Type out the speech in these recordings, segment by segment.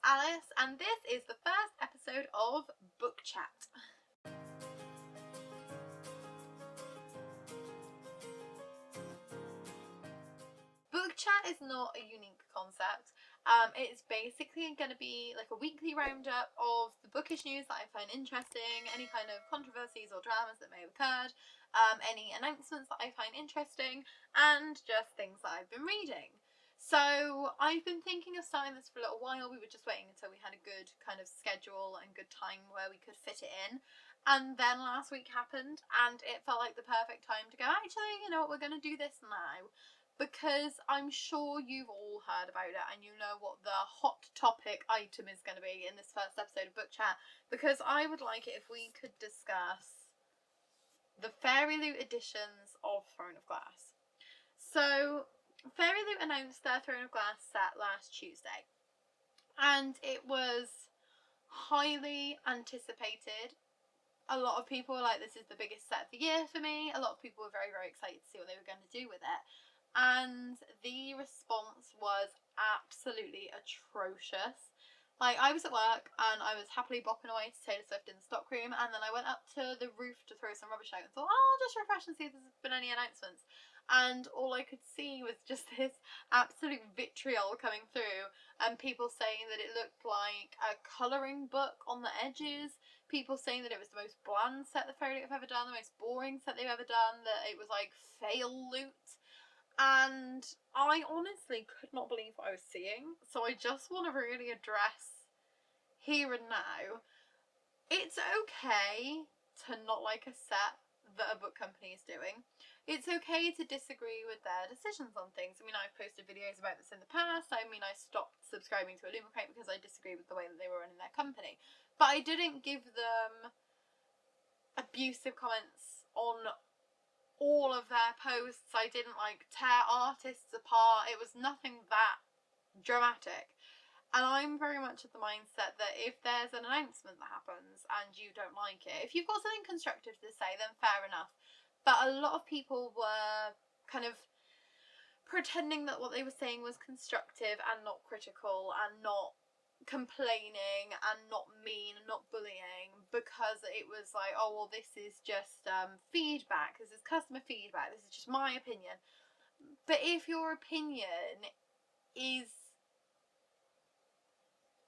Alice, and this is the first episode of Book Chat. Book Chat is not a unique concept. It's basically going to be like a weekly roundup of the bookish news that I find interesting, any kind of controversies or dramas that may have occurred, any announcements that I find interesting, and just things that I've been reading. So I've been thinking of starting this for a little while. We were just waiting until we had a good kind of schedule and good time where we could fit it in. And then last week happened and it felt like the perfect time to go, actually, you know what, we're going to do this now. Because I'm sure you've all heard about it and you know what the hot topic item is going to be in this first episode of Book Chat. Because I would like it if we could discuss the FairyLoot editions of Throne of Glass. So FairyLoot announced their Throne of Glass set last Tuesday. And it was highly anticipated. A lot of people were like, this is the biggest set of the year for me. A lot of people were very, very excited to see what they were going to do with it. And the response was absolutely atrocious. Like, I was at work and I was happily bopping away to Taylor Swift in the stockroom, and then I went up to the roof to throw some rubbish out and thought, oh, I'll just refresh and see if there's been any announcements. And all I could see was just this absolute vitriol coming through, and people saying that it looked like a colouring book on the edges, people saying that it was the most bland set that FairyLoot have ever done, the most boring set they've ever done, that it was like FairyLoot. And I honestly could not believe what I was seeing. So I just want to really address here and now. It's okay to not like a set that a book company is doing. It's okay to disagree with their decisions on things. I mean, I've posted videos about this in the past. I mean, I stopped subscribing to Illumicrate because I disagreed with the way that they were running their company. But I didn't give them abusive comments on all of their posts. I didn't like tear artists apart. It was nothing that dramatic. And I'm very much of the mindset that if there's an announcement that happens and you don't like it, if you've got something constructive to say, then fair enough. But a lot of people were kind of pretending that what they were saying was constructive and not critical and not complaining and not mean and not bullying, because it was like, oh well, this is just feedback, this is customer feedback, this is just my opinion. But if your opinion is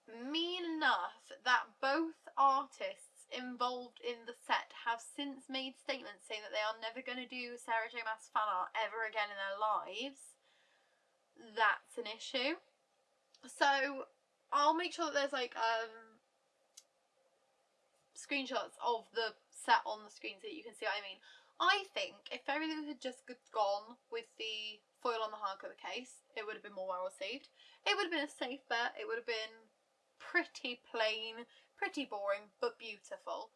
mean enough that both artists involved in the set have since made statements saying that they are never going to do Sarah J Maas fan art ever again in their lives, that's an issue. So I'll make sure that there's like screenshots of the set on the screen so that you can see what I mean. I think if FairyLoot had just gone with the foil on the hardcover case, it would have been more well received. It would have been a safe bet. It would have been pretty plain, pretty boring, but beautiful.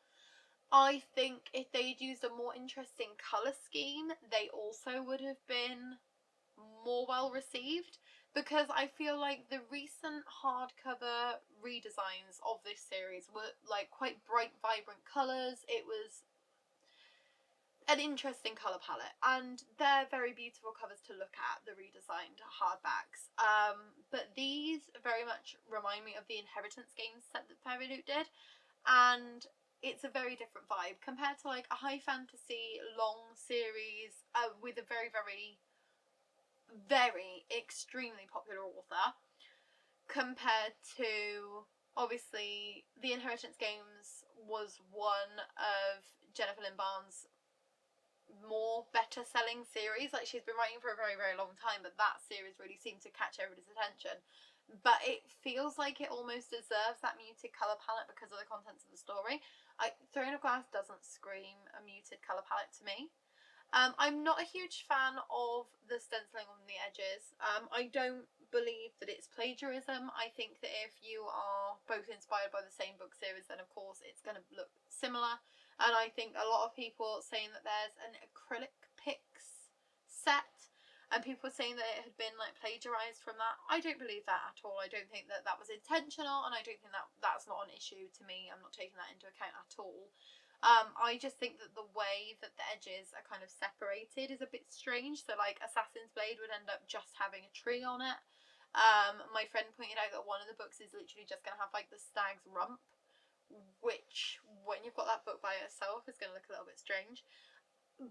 I think if they'd used a more interesting colour scheme, they also would have been more well received, because I feel like the recent hardcover redesigns of this series were like quite bright, vibrant colours. It was an interesting colour palette and they're very beautiful covers to look at, the redesigned hardbacks. But these very much remind me of the Inheritance Games set that FairyLoot did, and it's a very different vibe compared to like a high fantasy long series with a very, very, very extremely popular author, compared to, obviously, the Inheritance Games was one of Jennifer Lynn Barnes' more better selling series. Like, she's been writing for a very, very long time, but that series really seemed to catch everybody's attention. But it feels like it almost deserves that muted colour palette because of the contents of the story. Throne of Glass doesn't scream a muted colour palette to me. I'm not a huge fan of the stenciling on the edges. I don't believe that it's plagiarism. I think that if you are both inspired by the same book series, then of course it's going to look similar. And I think a lot of people saying that there's an acrylic picks set, and people saying that it had been like plagiarised from that. I don't believe that at all. I don't think that that was intentional, and I don't think that that's not an issue to me. I'm not taking that into account at all. I just think that the way that the edges are kind of separated is a bit strange. So like Assassin's Blade would end up just having a tree on it. My friend pointed out that one of the books is literally just going to have like the stag's rump, which when you've got that book by itself is going to look a little bit strange.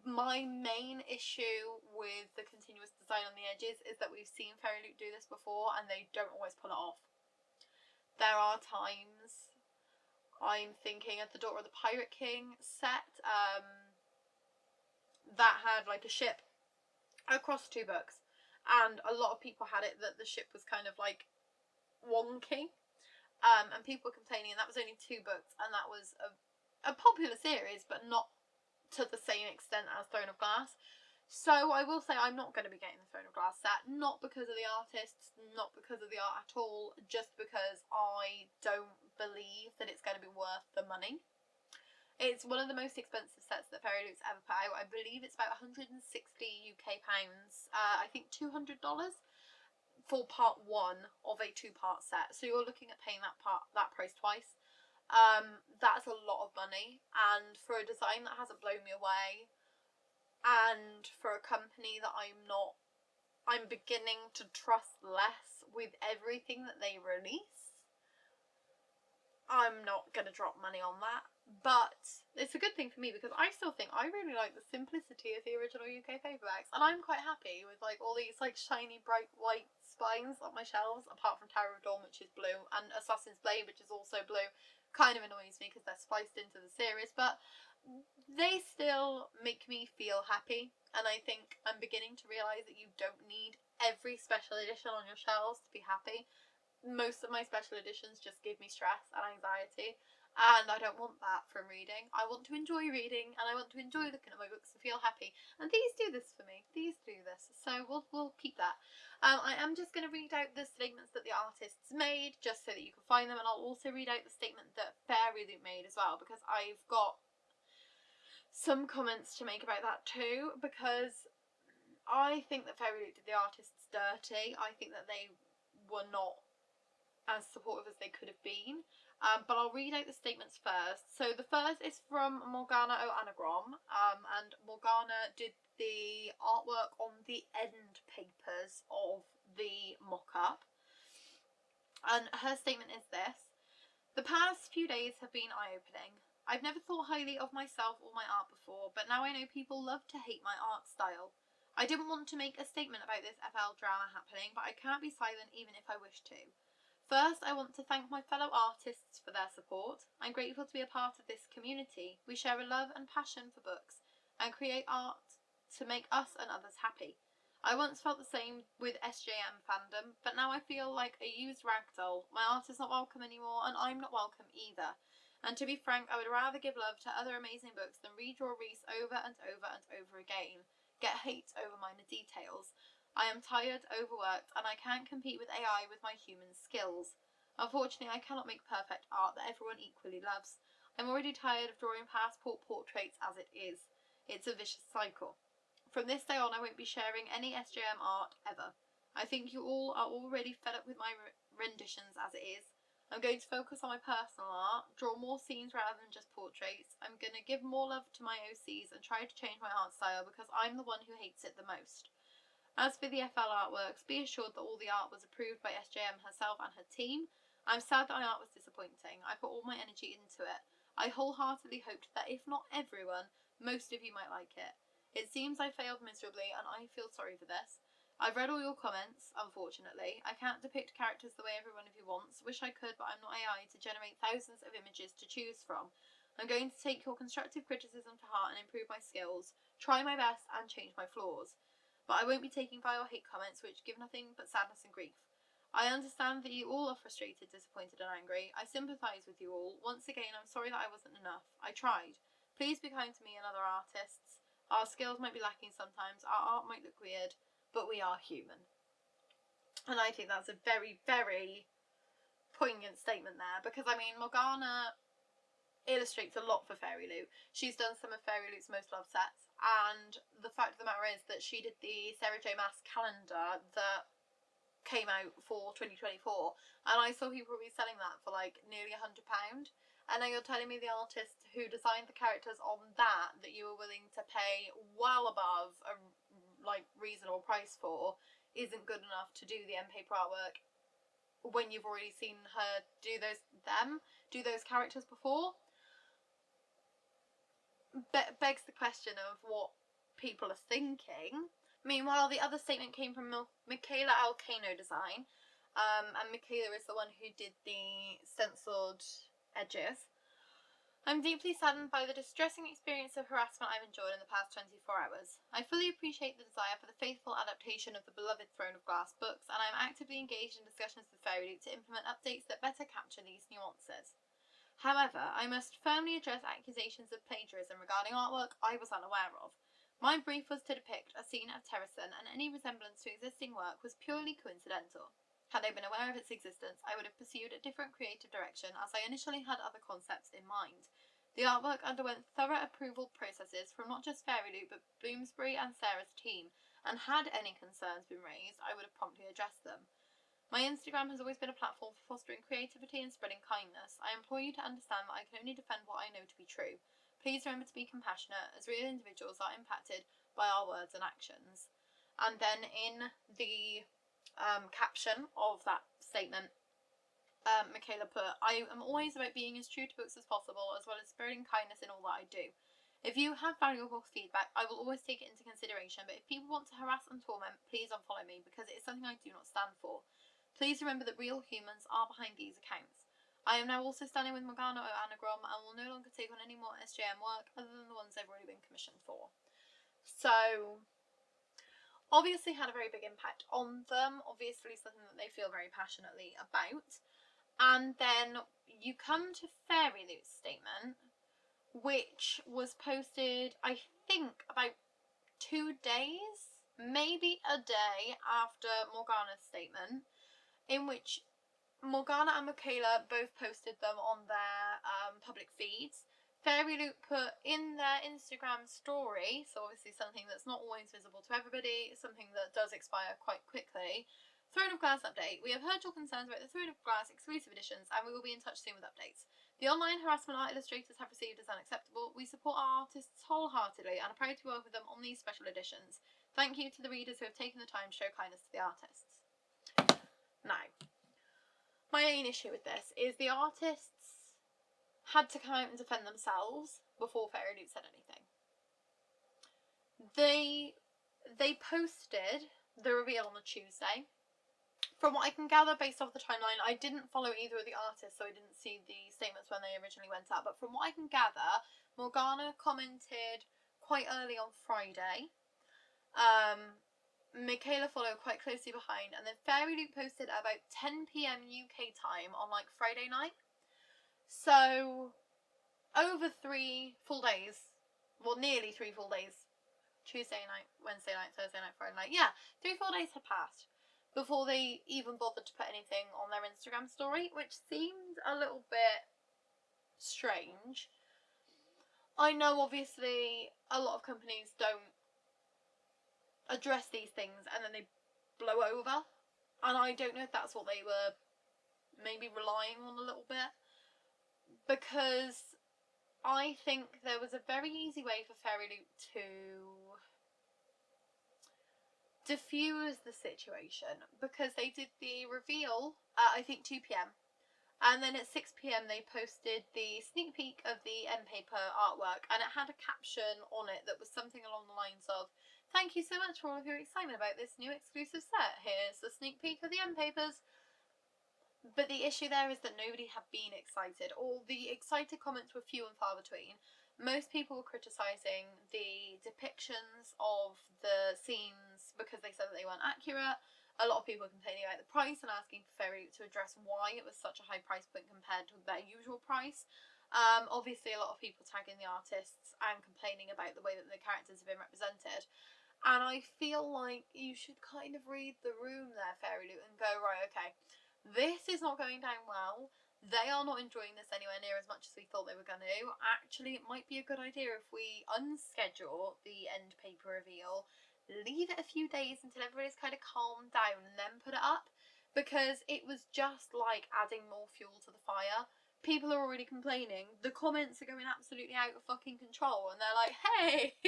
My main issue with the continuous design on the edges is that we've seen FairyLoot do this before and they don't always pull it off. There are times, I'm thinking of the Daughter of the Pirate King set, that had like a ship across 2 books, and a lot of people had it that the ship was kind of like wonky, and people were complaining, and that was only 2 books, and that was a popular series, but not to the same extent as Throne of Glass. So I will say I'm not going to be getting the Throne of Glass set, not because of the artists, not because of the art at all, just because I don't believe that it's going to be worth the money. It's one of the most expensive sets that FairyLoot's ever put out. I believe it's about 160 UK pounds, I think $200 for part 1 of a 2-part set. So you're looking at paying that price twice. That's a lot of money, and for a design that hasn't blown me away, and for a company that I'm beginning to trust less with everything that they release, I'm not going to drop money on that. But it's a good thing for me because I still think I really like the simplicity of the original UK paperbacks, and I'm quite happy with like all these like shiny bright white spines on my shelves, apart from Tower of Dawn, which is blue, and Assassin's Blade, which is also blue. Kind of annoys me because they're spliced into the series, but they still make me feel happy, and I think I'm beginning to realise that you don't need every special edition on your shelves to be happy. Most of my special editions just give me stress and anxiety, and I don't want that from reading. I want to enjoy reading, and I want to enjoy looking at my books and feel happy, and these do this for me. These do this, so we'll keep that. I am just going to read out the statements that the artists made, just so that you can find them, and I'll also read out the statement that FairyLoot made as well, because I've got some comments to make about that too, because I think that FairyLoot did the artists dirty. I think that they were not as supportive as they could have been. But I'll read out the statements first. So the first is from Morgana O'Anagram, and Morgana did the artwork on the end papers of the mock-up. And her statement is this: "The past few days have been eye-opening. I've never thought highly of myself or my art before, but now I know people love to hate my art style. I didn't want to make a statement about this FL drama happening, but I can't be silent even if I wish to. First, I want to thank my fellow artists for their support. I'm grateful to be a part of this community. We share a love and passion for books and create art to make us and others happy. I once felt the same with SJM fandom, but now I feel like a used ragdoll. My art is not welcome anymore, and I'm not welcome either. And to be frank, I would rather give love to other amazing books than redraw Reese over and over and over again. Get hate over minor details. I am tired, overworked, and I can't compete with AI with my human skills. Unfortunately, I cannot make perfect art that everyone equally loves. I'm already tired of drawing passport portraits as it is. It's a vicious cycle. From this day on, I won't be sharing any SJM art ever. I think you all are already fed up with my renditions as it is. I'm going to focus on my personal art, draw more scenes rather than just portraits. I'm going to give more love to my OCs and try to change my art style because I'm the one who hates it the most. As for the FL artworks, be assured that all the art was approved by SJM herself and her team. I'm sad that my art was disappointing. I put all my energy into it. I wholeheartedly hoped that if not everyone, most of you might like it. It seems I failed miserably and I feel sorry for this. I've read all your comments, unfortunately. I can't depict characters the way every one of you wants. Wish I could, but I'm not AI to generate thousands of images to choose from. I'm going to take your constructive criticism to heart and improve my skills, try my best and change my flaws. But I won't be taking vile hate comments which give nothing but sadness and grief. I understand that you all are frustrated, disappointed and angry. I sympathise with you all. Once again, I'm sorry that I wasn't enough. I tried. Please be kind to me and other artists. Our skills might be lacking sometimes, our art might look weird, but we are human." And I think that's a very, very poignant statement there, because I mean, Morgana illustrates a lot for FairyLoot. She's done some of FairyLoot's most loved sets, and the fact of the matter is that she did the Sarah J Maas calendar that came out for 2024, and I saw people be selling that for like nearly £100. And now you're telling me the artist who designed the characters on that you were willing to pay well above a like reasonable price for isn't good enough to do the end paper artwork when you've already seen her do those characters before. Begs the question of what people are thinking. Meanwhile, the other statement came from Michaela Alcano Design, and Michaela is the one who did the stenciled edges. I'm deeply saddened by the distressing experience of harassment I've endured in the past 24 hours. I fully appreciate the desire for the faithful adaptation of the beloved Throne of Glass books, and I'm actively engaged in discussions with FairyLoot to implement updates that better capture these nuances. However, I must firmly address accusations of plagiarism regarding artwork I was unaware of. My brief was to depict a scene of Terrasen, and any resemblance to existing work was purely coincidental. Had I been aware of its existence, I would have pursued a different creative direction, as I initially had other concepts in mind. The artwork underwent thorough approval processes from not just FairyLoot, but Bloomsbury and Sarah's team, and had any concerns been raised, I would have promptly addressed them. My Instagram has always been a platform for fostering creativity and spreading kindness. I implore you to understand that I can only defend what I know to be true. Please remember to be compassionate, as real individuals are impacted by our words and actions. And then in the caption of that statement, Michaela put, I am always about being as true to books as possible, as well as spreading kindness in all that I do. If you have valuable feedback, I will always take it into consideration, but if people want to harass and torment, please unfollow me, because it is something I do not stand for. Please remember that real humans are behind these accounts. I am now also standing with Morgana O Anagram and will no longer take on any more SJM work other than the ones I've already been commissioned for. So, obviously had a very big impact on them, obviously something that they feel very passionately about. And then you come to FairyLoot's statement, which was posted, I think, about 2 days, maybe a day after Morgana's statement, in which Morgana and Michaela both posted them on their public feeds. FairyLoot put in their Instagram story, so obviously something that's not always visible to everybody, something that does expire quite quickly. Throne of Glass update. We have heard your concerns about the Throne of Glass exclusive editions, and we will be in touch soon with updates. The online harassment our illustrators have received is unacceptable. We support our artists wholeheartedly and are proud to work with them on these special editions. Thank you to the readers who have taken the time to show kindness to the artists. Now, my main issue with this is the artists had to come out and defend themselves before FairyLoot said anything. They posted the reveal on the Tuesday. From what I can gather based off the timeline, I didn't follow either of the artists, so I didn't see the statements when they originally went out. But from what I can gather, Morgana commented quite early on Friday. Michaela followed quite closely behind, and then FairyLoot posted at about 10 PM UK time on like Friday night. So, over 3 full days, well, nearly 3 full days, Tuesday night, Wednesday night, Thursday night, Friday night, yeah, 3 full days had passed before they even bothered to put anything on their Instagram story, which seemed a little bit strange. I know, obviously, a lot of companies don't address these things and then they blow over, and I don't know if that's what they were maybe relying on a little bit. Because I think there was a very easy way for FairyLoot to diffuse the situation, because they did the reveal at I think 2 PM, and then at 6 PM they posted the sneak peek of the end paper artwork, and it had a caption on it that was something along the lines of, "Thank you so much for all of your excitement about this new exclusive set. Here's a sneak peek of the end papers." But the issue there is that nobody had been excited, or the excited comments were few and far between. Most people were criticising the depictions of the scenes because they said that they weren't accurate. A lot of people were complaining about the price and asking for FairyLoot to address why it was such a high price point compared to their usual price. Obviously, a lot of people tagging the artists and complaining about the way that the characters have been represented. And I feel like you should kind of read the room there, FairyLoot, and go, right, okay, this is not going down well. They are not enjoying this anywhere near as much as we thought they were going to. Actually, it might be a good idea if we unschedule the end paper reveal, leave it a few days until everybody's kind of calmed down, and then put it up. Because it was just like adding more fuel to the fire. People are already complaining. The comments are going absolutely out of fucking control, and they're like, hey,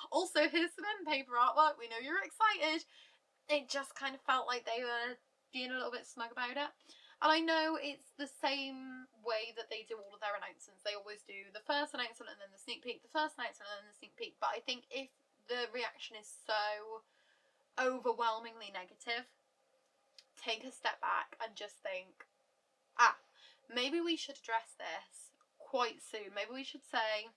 also here's some end paper artwork. We know you're excited. it just kind of felt like they were being a little bit smug about it. And I know it's the same way that they do all of their announcements. They always do the first announcement and then the sneak peek, the first announcement and then the sneak peek. But I think if the reaction is so overwhelmingly negative, take a step back and just think, maybe we should address this quite soon. Maybe we should say,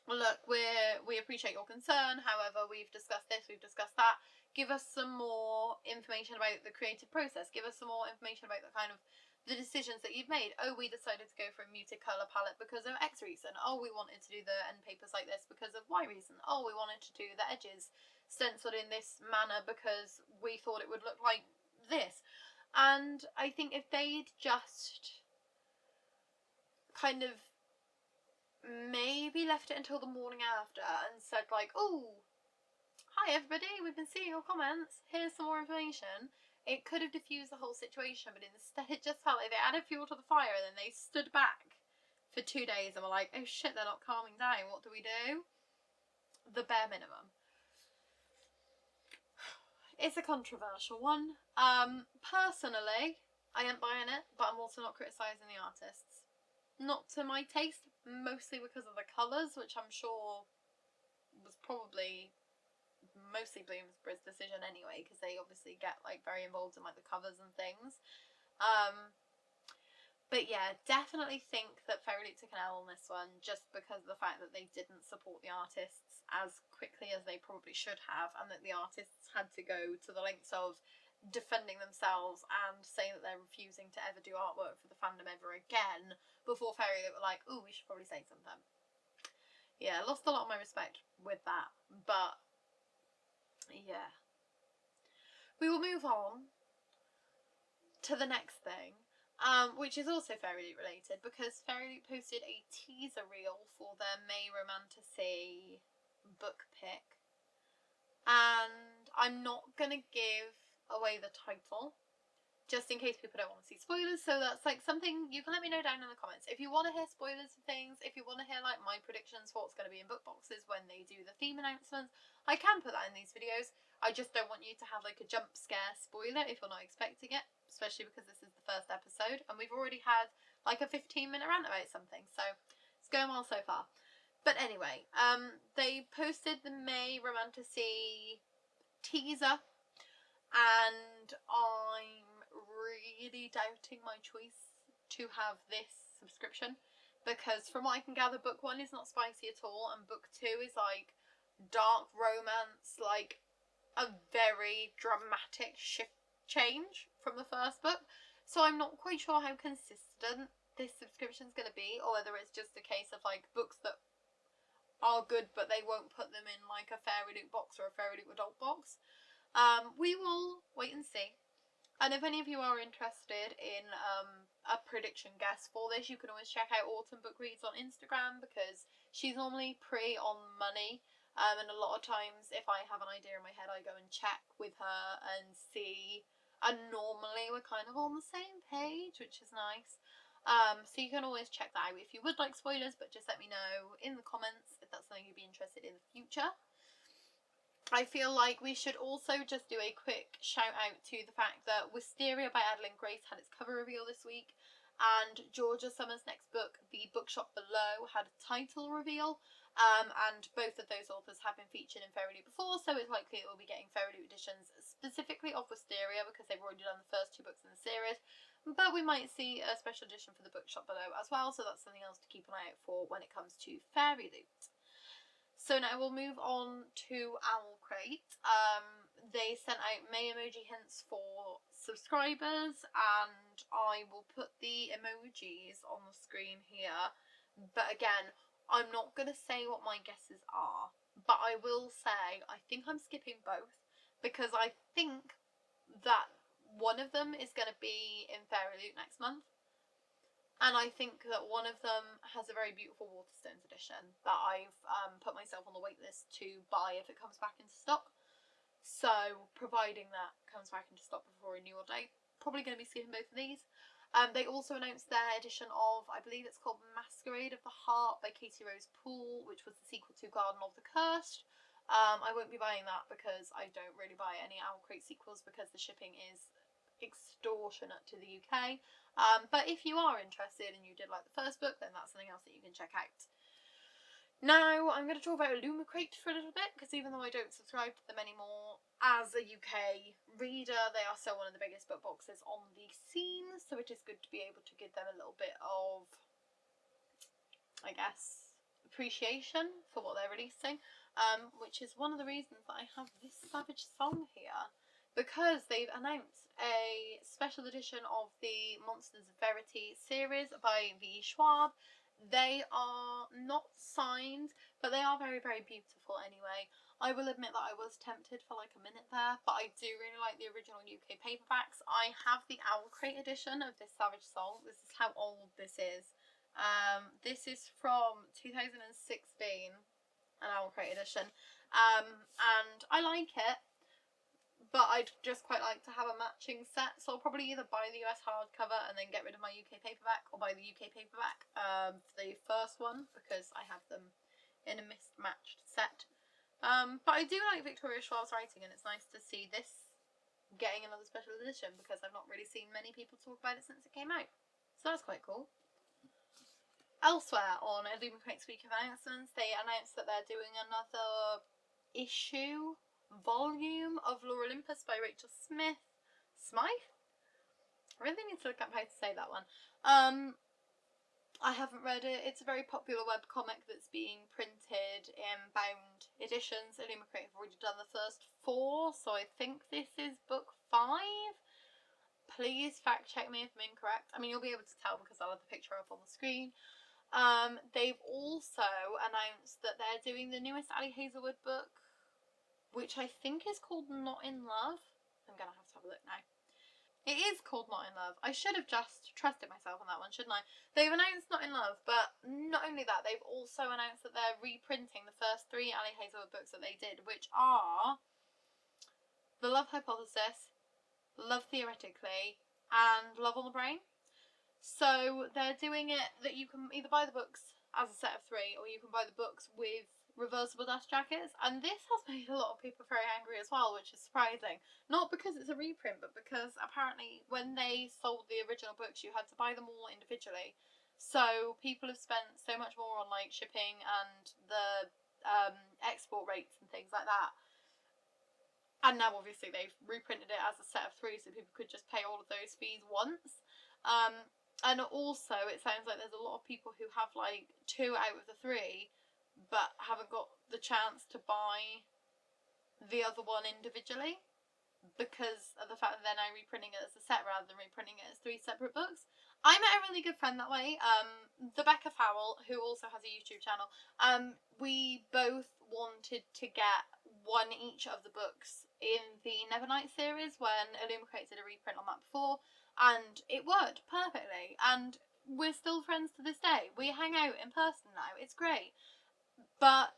look, we appreciate your concern, however, we've discussed this, we've discussed that. Give us some more information about the creative process. Give us some more information about the kind of the decisions that you've made. Oh, we decided to go for a muted colour palette because of X reason. Oh, we wanted to do the end papers like this because of Y reason. Oh, we wanted to do the edges stenciled in this manner because we thought it would look like this. And I think if they'd just kind of maybe left it until the morning after and said like, oh, hi everybody, we've been seeing your comments, here's some more information, it could have diffused the whole situation. But instead it just felt like they added fuel to the fire and then they stood back for 2 days and were like, oh shit, they're not calming down, what do we do? The bare minimum. It's a controversial one. Personally, I ain't buying it, but I'm also not criticising the artists. Not to my taste, mostly because of the colours, which I'm sure was probably mostly Bloomsbury's decision anyway, because they obviously get like very involved in like the covers and things. But yeah, definitely think that FairyLoot took an L on this one, just because of the fact that they didn't support the artists as quickly as they probably should have, and that the artists had to go to the lengths of defending themselves and saying that they're refusing to ever do artwork for the fandom ever again, before FairyLoot were like, ooh, we should probably say something. Yeah, I lost a lot of my respect with that, but yeah. We will move on to the next thing, which is also FairyLoot related, because FairyLoot posted a teaser reel for their May Romantasy book pick, and I'm not going to give away the title, just in case people don't want to see spoilers. So that's like something you can let me know down in the comments. If you want to hear spoilers for things, if you want to hear like my predictions for what's going to be in book boxes when they do the theme announcements, I can put that in these videos. I just don't want you to have like a jump scare spoiler if you're not expecting it, especially because this is the first episode and we've already had like a 15-minute rant about something, so it's going well so far. But anyway, they posted the May Romantasy teaser, and I'm really doubting my choice to have this subscription, because from what I can gather, book 1 is not spicy at all, and book 2 is like dark romance, like a very dramatic shift change from the first book. So I'm not quite sure how consistent this subscription is going to be, or whether it's just a case of like books that are good but they won't put them in like a FairyLoot box or a FairyLoot adult box. We will wait and see. And if any of you are interested in a prediction guess for this, you can always check out Autumn Book Reads on Instagram, because she's normally pretty on money. And a lot of times if I have an idea in my head, I go and check with her and see. And normally we're kind of on the same page, which is nice. So you can always check that out if you would like spoilers, but just let me know in the comments if that's something you'd be interested in the future. I feel like we should also just do a quick shout out to the fact that Wisteria by Adeline Grace had its cover reveal this week, and Georgia Summer's next book, The Bookshop Below, had a title reveal, and both of those authors have been featured in FairyLoot before, so it's likely it will be getting FairyLoot editions specifically of Wisteria, because they've already done the first 2 books in the series, but we might see a special edition for The Bookshop Below as well, so that's something else to keep an eye out for when it comes to FairyLoot. So now we'll move on to Illumicrate. They sent out May emoji hints for subscribers, and I will put the emojis on the screen here. But again, I'm not going to say what my guesses are, but I will say I think I'm skipping both, because I think that one of them is going to be in FairyLoot next month. And I think that one of them has a very beautiful Waterstones edition that I've put myself on the waitlist to buy if it comes back into stock. So, providing that comes back into stock before renewal date, probably going to be skipping both of these. They also announced their edition of, I believe it's called Masquerade of the Heart by Katie Rose Poole, which was the sequel to Garden of the Cursed. I won't be buying that because I don't really buy any Owlcrate sequels because the shipping is extortionate to the UK. But if you are interested and you did like the first book, then that's something else that you can check out. Now, I'm going to talk about Illumicrate for a little bit, because even though I don't subscribe to them anymore, as a UK reader, they are still one of the biggest book boxes on the scene, so it is good to be able to give them a little bit of, I guess, appreciation for what they're releasing, which is one of the reasons that I have this Savage Song here, because they've announced a special edition of the Monsters of Verity series by V. Schwab. They are not signed, but they are very, very beautiful anyway. I will admit that I was tempted for like a minute there, but I do really like the original UK paperbacks. I have the Owlcrate edition of this Savage Soul. This is how old this is. This is from 2016, an Owlcrate edition. And I like it, but I'd just quite like to have a matching set, so I'll probably either buy the US hardcover and then get rid of my UK paperback, or buy the UK paperback for the first one, because I have them in a mismatched set. But I do like Victoria Schwab's writing, and it's nice to see this getting another special edition, because I've not really seen many people talk about it since it came out. So that's quite cool. Elsewhere on Illumicrate's week of announcements, they announced that they're doing another volume of Lore Olympus by Rachel Smith. Smythe? I really need to look up how to say that one. I haven't read it. It's a very popular webcomic that's being printed in bound editions. Illumicrate have already done the first 4, so I think this is book 5. Please fact check me if I'm incorrect. I mean, you'll be able to tell because I'll have the picture up on the screen. They've also announced that they're doing the newest Ali Hazelwood book, which I think is called Not in Love. I'm going to have a look now. It is called Not in Love. I should have just trusted myself on that one, shouldn't I? They've announced Not in Love, but not only that, they've also announced that they're reprinting the first 3 Ali Hazelwood books that they did, which are The Love Hypothesis, Love Theoretically, and Love on the Brain. So they're doing it that you can either buy the books as a set of 3, or you can buy the books with reversible dust jackets, and this has made a lot of people very angry as well, which is surprising. Not because it's a reprint, but because apparently when they sold the original books, you had to buy them all individually. So people have spent so much more on like shipping and the export rates and things like that. And now obviously they've reprinted it as a set of 3, so people could just pay all of those fees once. And also it sounds like there's a lot of people who have like 2 out of the 3 but haven't got the chance to buy the other one individually because of the fact that they're now reprinting it as a set rather than reprinting it as 3 separate books. I met a really good friend that way, Rebecca Fowle, who also has a YouTube channel. We both wanted to get 1 each of the books in the Nevernight series when Illumicrate did a reprint on that before, and it worked perfectly, and we're still friends to this day. We hang out in person now, it's great. But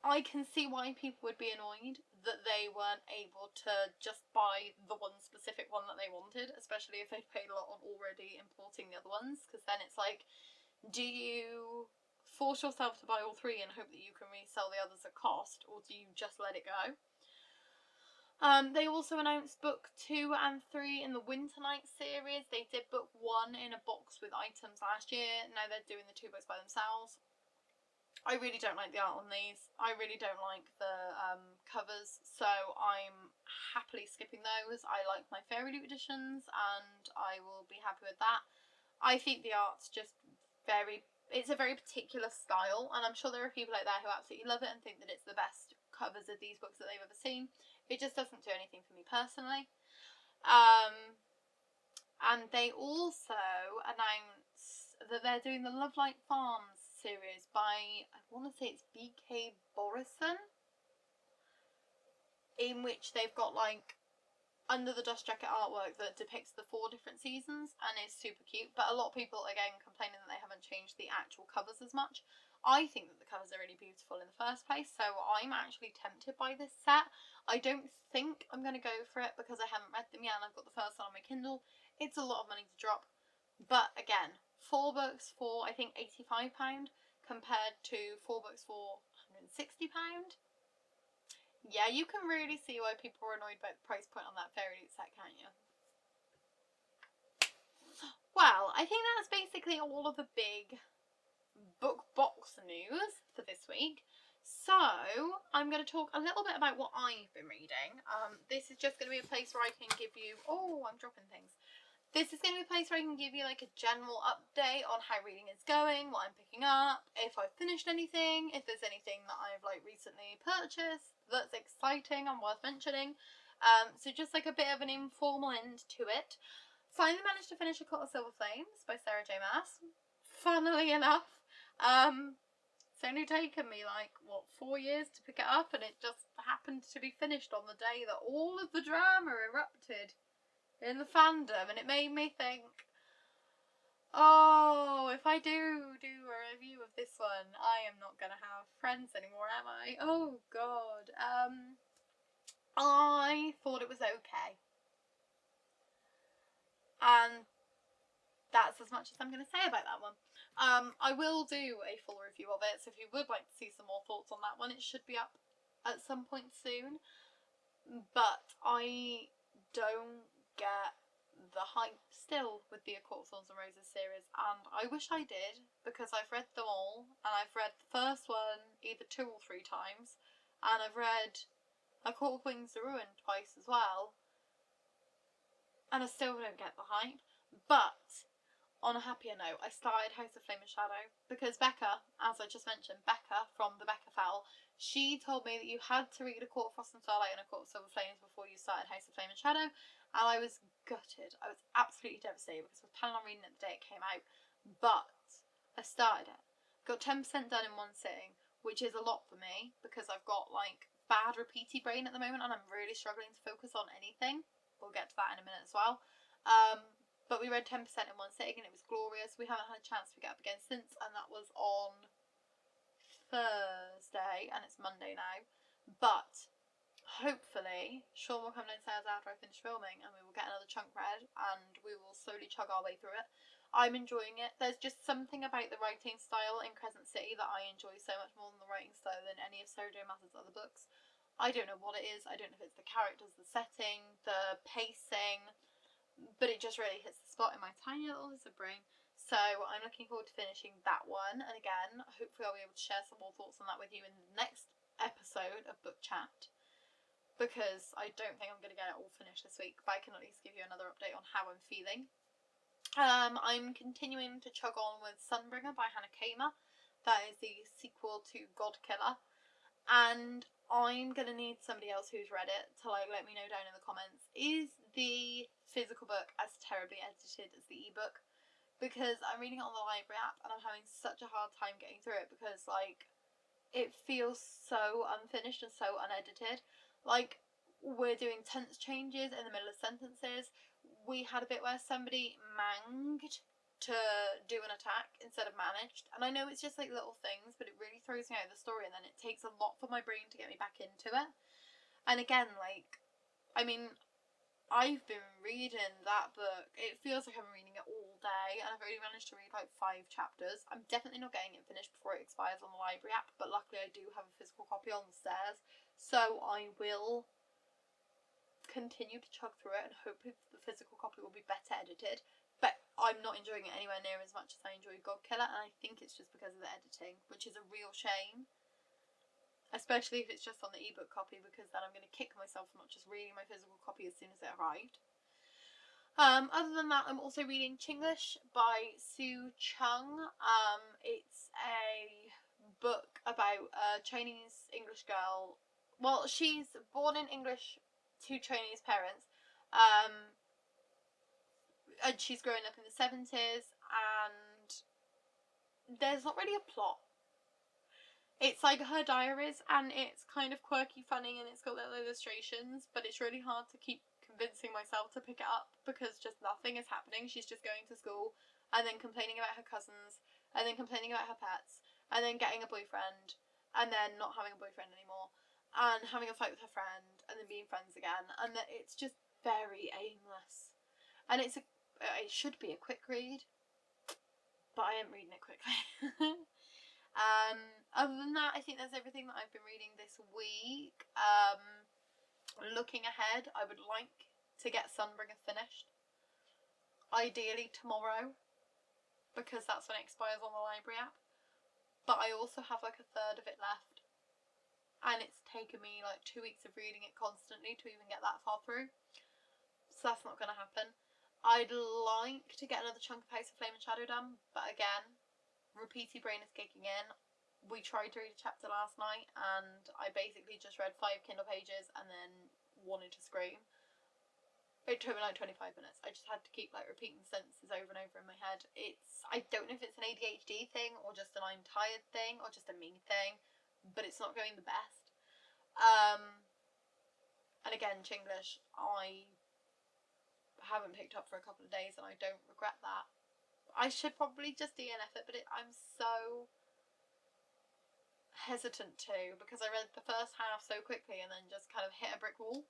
I can see why people would be annoyed that they weren't able to just buy the one specific one that they wanted, especially if they'd paid a lot on already importing the other ones, because then it's like, do you force yourself to buy all 3 and hope that you can resell the others at cost, or do you just let it go? They also announced book 2 and 3 in the Winter Night series. They did book 1 in a box with items last year. Now they're doing the 2 books by themselves. I really don't like the art on these. I really don't like the covers, so I'm happily skipping those. I like my FairyLoot editions, and I will be happy with that. I think the art's just it's a very particular style, and I'm sure there are people out there who absolutely love it and think that it's the best covers of these books that they've ever seen. It just doesn't do anything for me personally. And they also announced that they're doing the Love Light Farms series by, I want to say it's B.K. Borison, in which they've got like under the dust jacket artwork that depicts the 4 different seasons and is super cute, but a lot of people again complaining that they haven't changed the actual covers as much. I think that the covers are really beautiful in the first place, so I'm actually tempted by this set. I don't think I'm going to go for it because I haven't read them yet and I've got the first one on my Kindle. It's a lot of money to drop, but again, 4 books for I think £85 compared to 4 books for £160. Yeah, you can really see why people were annoyed by the price point on that FairyLoot set, can't you? Well, I think that's basically all of the big book box news for this week. So, I'm going to talk a little bit about what I've been reading. This is just going to be a place where I can give you... Oh, I'm dropping things. This is going to be a place where I can give you like a general update on how reading is going, what I'm picking up, if I've finished anything, if there's anything that I've like recently purchased that's exciting and worth mentioning. So just like a bit of an informal end to it. Finally managed to finish A Court of Silver Flames by Sarah J Maas. Funnily enough. It's only taken me like, 4 years to pick it up, and it just happened to be finished on the day that all of the drama erupted in the fandom, and it made me think, oh, if I do a review of this one, I am not going to have friends anymore, am I? Oh, God. I thought it was okay. And that's as much as I'm going to say about that one. I will do a full review of it, so if you would like to see some more thoughts on that one, it should be up at some point soon. But I don't get the hype still with the A Court of Thorns and Roses series, and I wish I did, because I've read them all, and I've read the first one either 2 or 3 times, and I've read A Court of Wings of Ruin twice as well, and I still don't get the hype. But on a happier note, I started House of Flame and Shadow because Becca, as I just mentioned, Becca from the Becca Fowl, she told me that you had to read A Court of Frost and Starlight and A Court of Silver Flames before you started House of Flame and Shadow, and I was gutted. I was absolutely devastated because I was planning on reading it the day it came out, but I started it. Got 10% done in one sitting, which is a lot for me because I've got like bad repeaty brain at the moment and I'm really struggling to focus on anything. We'll get to that in a minute as well. But we read 10% in one sitting and it was glorious. We haven't had a chance to pick it up again since, and that was on Thursday, and it's Monday now. But hopefully Sean will come downstairs after I finish filming and we will get another chunk read and we will slowly chug our way through it. I'm enjoying it. There's just something about the writing style in Crescent City that I enjoy so much more than the writing style than any of Sarah J Maas's other books. I don't know what it is. I don't know if it's the characters, the setting, the pacing, but it just really hits the spot in my tiny little lizard brain. So I'm looking forward to finishing that one, and again, hopefully I'll be able to share some more thoughts on that with you in the next episode of Book Chat, because I don't think I'm going to get it all finished this week, but I can at least give you another update on how I'm feeling. I'm continuing to chug on with Sunbringer by Hannah Kamer. That is the sequel to God Killer, and I'm going to need somebody else who's read it to like let me know down in the comments, is the physical book as terribly edited as the ebook? Because I'm reading it on the library app and I'm having such a hard time getting through it because like it feels so unfinished and so unedited. Like we're doing tense changes in the middle of sentences. We had a bit where somebody manged to do an attack instead of managed, and I know it's just like little things, but it really throws me out of the story, and then it takes a lot for my brain to get me back into it. And again, like, I mean, I've been reading that book, it feels like I've been reading it all day, and I've only managed to read like 5 chapters. I'm definitely not getting it finished before it expires on the library app, but luckily I do have a physical copy on the stairs, so I will continue to chug through it and hope the physical copy will be better edited. But I'm not enjoying it anywhere near as much as I enjoyed God Killer, and I think it's just because of the editing, which is a real shame. Especially if it's just on the ebook copy, because then I'm going to kick myself for not just reading my physical copy as soon as it arrived. Other than that, I'm also reading Chinglish by Sue Chung. It's a book about a Chinese English girl. Well, she's born in English to Chinese parents. And she's growing up in the 70s, and there's not really a plot. It's like her diaries, and it's kind of quirky, funny, and it's got little illustrations, but it's really hard to keep convincing myself to pick it up because just nothing is happening. She's just going to school, and then complaining about her cousins, and then complaining about her pets, and then getting a boyfriend, and then not having a boyfriend anymore, and having a fight with her friend, and then being friends again, and it's just very aimless. And it should be a quick read, but I am reading it quickly. Other than that, I think that's everything that I've been reading this week. Looking ahead, I would like to get Sunbringer finished. Ideally tomorrow, because that's when it expires on the library app. But I also have like a third of it left. And it's taken me like 2 weeks of reading it constantly to even get that far through. So that's not going to happen. I'd like to get another chunk of House of Flame and Shadow done, but again, repeaty brain is kicking in. We tried to read a chapter last night and I basically just read 5 Kindle pages and then wanted to scream. It took me like 25 minutes. I just had to keep like repeating sentences over and over in my head. I don't know if it's an ADHD thing or just an I'm tired thing or just a me thing, but it's not going the best. And again, Chinglish, I haven't picked up for a couple of days and I don't regret that. I should probably just DNF it, but I'm so hesitant to, because I read the first half so quickly and then just kind of hit a brick wall.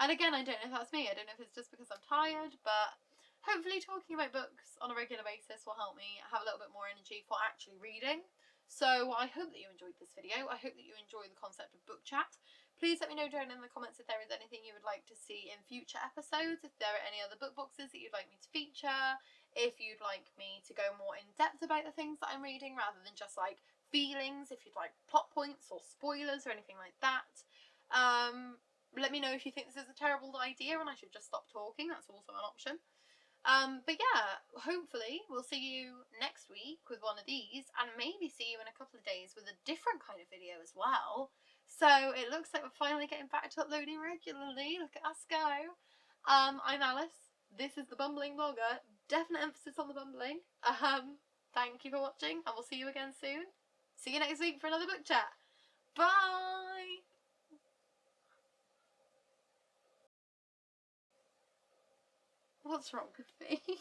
And again, I don't know if that's me. I don't know if it's just because I'm tired, but hopefully talking about books on a regular basis will help me have a little bit more energy for actually reading. So I hope that you enjoyed this video. I hope that you enjoy the concept of book chat. Please let me know down in the comments if there is anything you would like to see in future episodes, if there are any other book boxes that you'd like me to feature, if you'd like me to go more in depth about the things that I'm reading rather than just like feelings, if you'd like plot points or spoilers or anything like that. Let me know if you think this is a terrible idea and I should just stop talking. That's also an option. But yeah, hopefully we'll see you next week with one of these and maybe see you in a couple of days with a different kind of video as well. So it looks like we're finally getting back to uploading regularly. Look at us go. I'm Alyce. This is the Bumbling Blogger. Definite emphasis on the bumbling. Thank you for watching and we'll see you again soon. See you next week for another book chat. Bye! What's wrong with me?